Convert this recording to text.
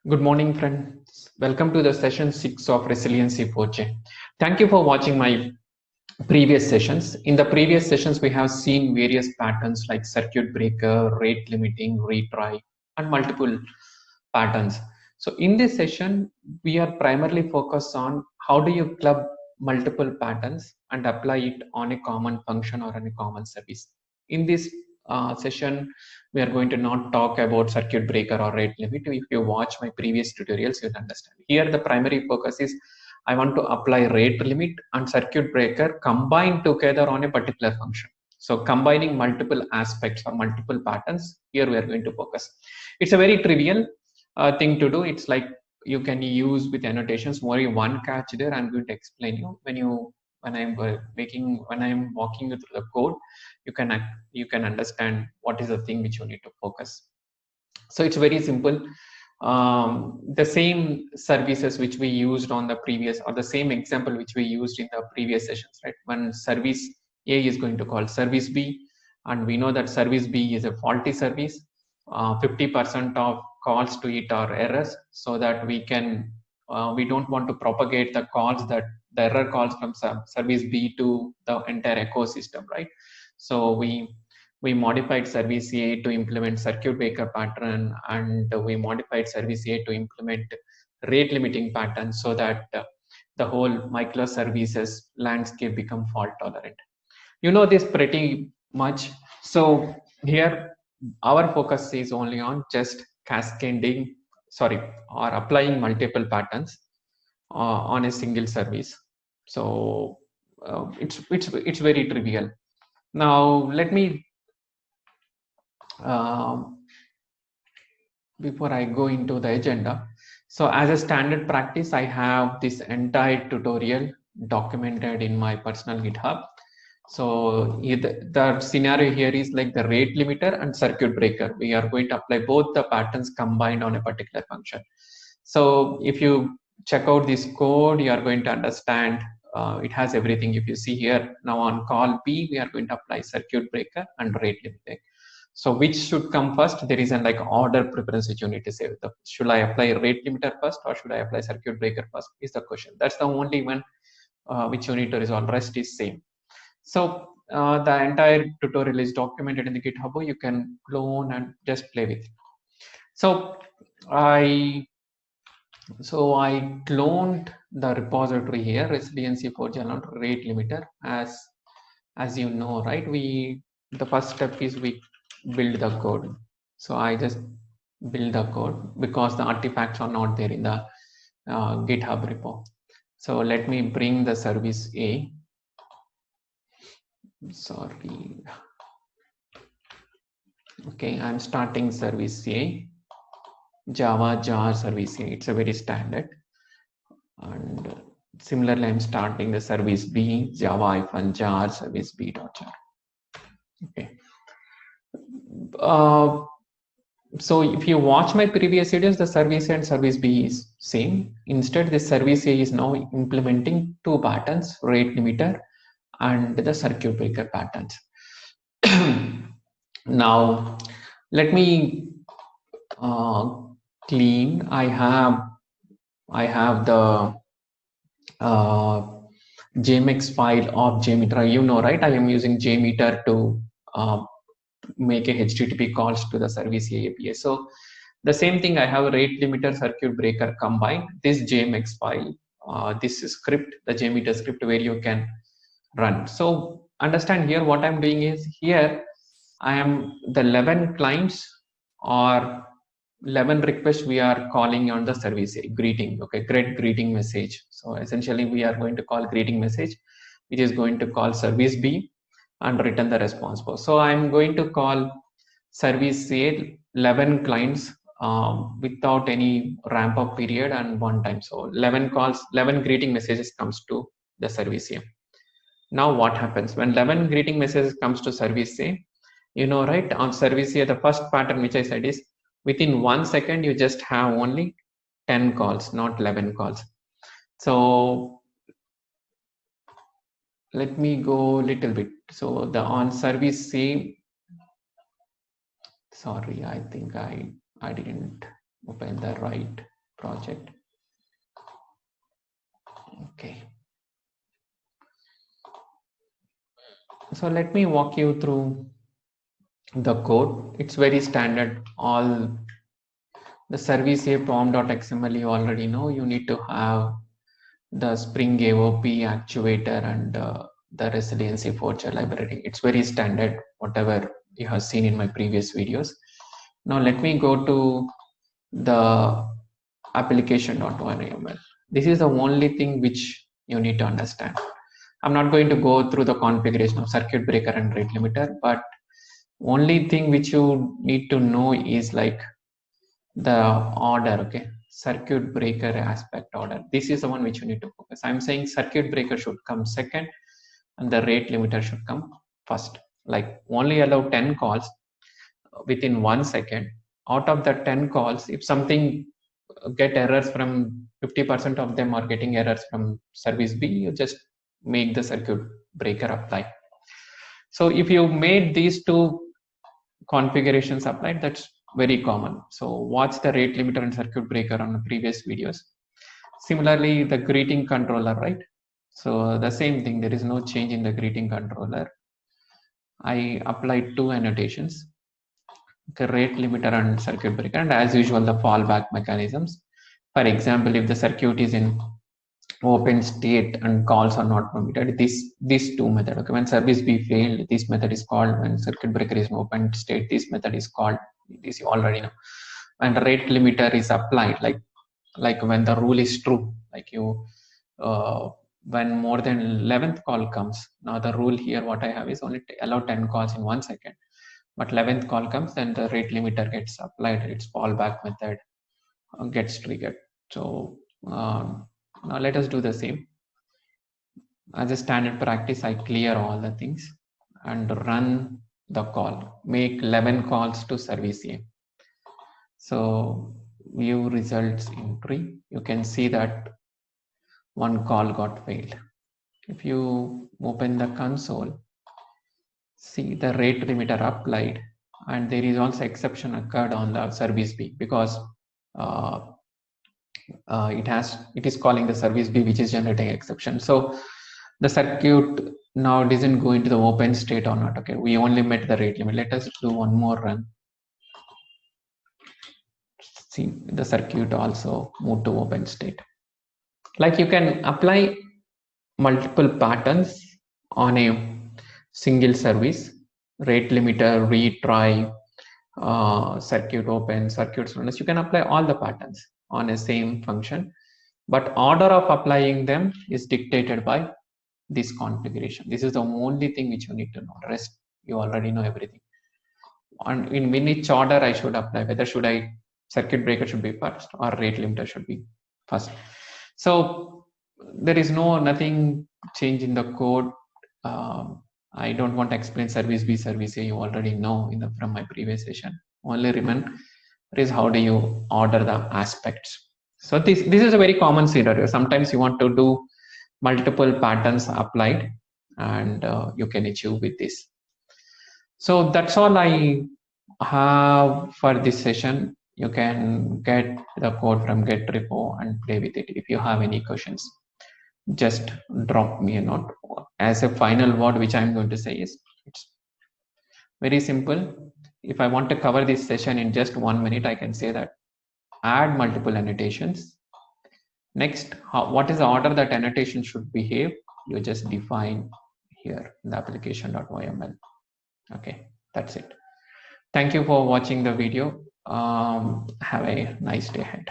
Good morning, friends. Welcome to the session 6 of Resiliency 4J. Thank you for watching my previous sessions. In the previous sessions, we have seen various patterns like circuit breaker, rate limiting, retry, and multiple patterns. So in this session, we are primarily focused on how do you club multiple patterns and apply it on a common function or on a common service. In this session, we are going to not talk about circuit breaker or rate limit. If you watch my previous tutorials, you'll understand. Here, the primary focus is I want to apply rate limit and circuit breaker combined together on a particular function. So combining multiple aspects or multiple patterns, here we are going to focus. It's a very trivial thing to do. It's like you can use with annotations. Only one catch there. I'm going to explain you when I'm walking you through the code, you can understand what is the thing which you need to focus. So it's very simple. The same services which we used on the previous, or the same example which we used in the previous sessions, right? When service A is going to call service B, and we know that service B is a faulty service. 50% of calls to it are errors, so that we don't want to propagate the error calls from service B to the entire ecosystem, right? So we modified service A to implement circuit breaker pattern, and we modified service A to implement rate limiting pattern, so that the whole microservices landscape become fault tolerant. You know this pretty much. So here our focus is only on just or applying multiple patterns on a single service. So it's very trivial. Now let me before I go into the agenda. So as a standard practice, I have this entire tutorial documented in my personal GitHub. So the scenario here is like the rate limiter and circuit breaker. We are going to apply both the patterns combined on a particular function. So if you check out this code, you are going to understand it has everything. If you see here now on call B, we are going to apply circuit breaker and rate limiter. So which should come first? There is an like order preference which you need to say. Should I apply rate limiter first or should I apply circuit breaker first is the question. That's the only one which you need to resolve. Rest is same. So the entire tutorial is documented in the GitHub. You can clone and just play with it. So I cloned the repository here, Resiliency 4J rate limiter. As you know, right? The first step is we build the code. So I just build the code because the artifacts are not there in the GitHub repo. So let me bring the service A. Sorry. Okay, I'm starting service A. Java jar service A. It's a very standard. And similarly, I'm starting the service B, Java-jar service B.jar. Okay. So if you watch my previous videos, the service A and service B is same. Instead, the service A is now implementing two patterns, rate limiter and the circuit breaker patterns. Now, let me clean. I have the JMX file of JMeter. You know, right? I am using JMeter to make a HTTP calls to the service A API. So the same thing, I have a rate limiter circuit breaker combined. This JMX file, this script, the JMeter script where you can run. So understand here what I'm doing is here I am the 11 clients or 11 requests we are calling on the service A, greeting. Okay, great greeting message. So essentially we are going to call greeting message, which is going to call service B and return the response post. So I'm going to call service A 11 clients without any ramp up period and one time. So 11 calls, 11 greeting messages comes to the service A. Now what happens when 11 greeting messages comes to service A? You know, right, on service A, the first pattern which I said is within 1 second you just have only 10 calls, not 11 calls. So let me go a little bit. So the on service A, sorry, I think I didn't open the right project. Okay. So let me walk you through the code. It's very standard. All the service a pom.xml you already know. You need to have the Spring AOP actuator and the resiliency forger library. It's very standard, whatever you have seen in my previous videos. Now let me go to the application.yml. This is the only thing which you need to understand. I'm not going to go through the configuration of circuit breaker and rate limiter, but only thing which you need to know is like the order, okay? Circuit breaker aspect order. This is the one which you need to focus. I'm saying circuit breaker should come second and the rate limiter should come first. Like only allow 10 calls within 1 second. Out of the 10 calls, if something get errors from 50% of them are getting errors from service B, you just make the circuit breaker apply. So if you made these two configurations applied, that's very common. So watch the rate limiter and circuit breaker on the previous videos. Similarly, the greeting controller, right? So the same thing, there is no change in the greeting controller. I applied two annotations, the rate limiter and circuit breaker, and as usual, the fallback mechanisms. For example, if the circuit is in open state and calls are not permitted, these two method, okay, when service B failed, this method is called. When circuit breaker is in open state, this method is called. This you already know. And rate limiter is applied, like when the rule is true, like you when more than 11th call comes. Now the rule here what I have is only allow 10 calls in 1 second, but 11th call comes, then the rate limiter gets applied, its fallback method gets triggered. So now let us do the same. As a standard practice, I clear all the things and run the call. Make 11 calls to service A. So view results in tree. You can see that one call got failed. If you open the console, see the rate limiter applied, and there is also exception occurred on the service B because it is calling the service B, which is generating exception. So the circuit now doesn't go into the open state or not. Okay, we only met the rate limit. Let us do one more run. See, the circuit also moved to open state. Like you can apply multiple patterns on a single service, rate limiter, retry, circuit open, circuit slowness. You can apply all the patterns on a same function, but order of applying them is dictated by this configuration. This is the only thing which you need to know. The rest you already know everything. And in which order I should apply, whether should I circuit breaker should be first or rate limiter should be first. So there is nothing change in the code. I don't want to explain service B, service A. You already know from my previous session. Only remember is how do you order the aspects. So this is a very common scenario. Sometimes you want to do multiple patterns applied, and you can achieve with this. So that's all I have for this session. You can get the code from Get repo and play with it. If you have any questions, just drop me a note. As a final word, which I'm going to say is, it's very simple. If I want to cover this session in just 1 minute, I can say that add multiple annotations. Next, what is the order that annotation should behave? You just define here in the application.yml. Okay, that's it. Thank you for watching the video. Have a nice day ahead.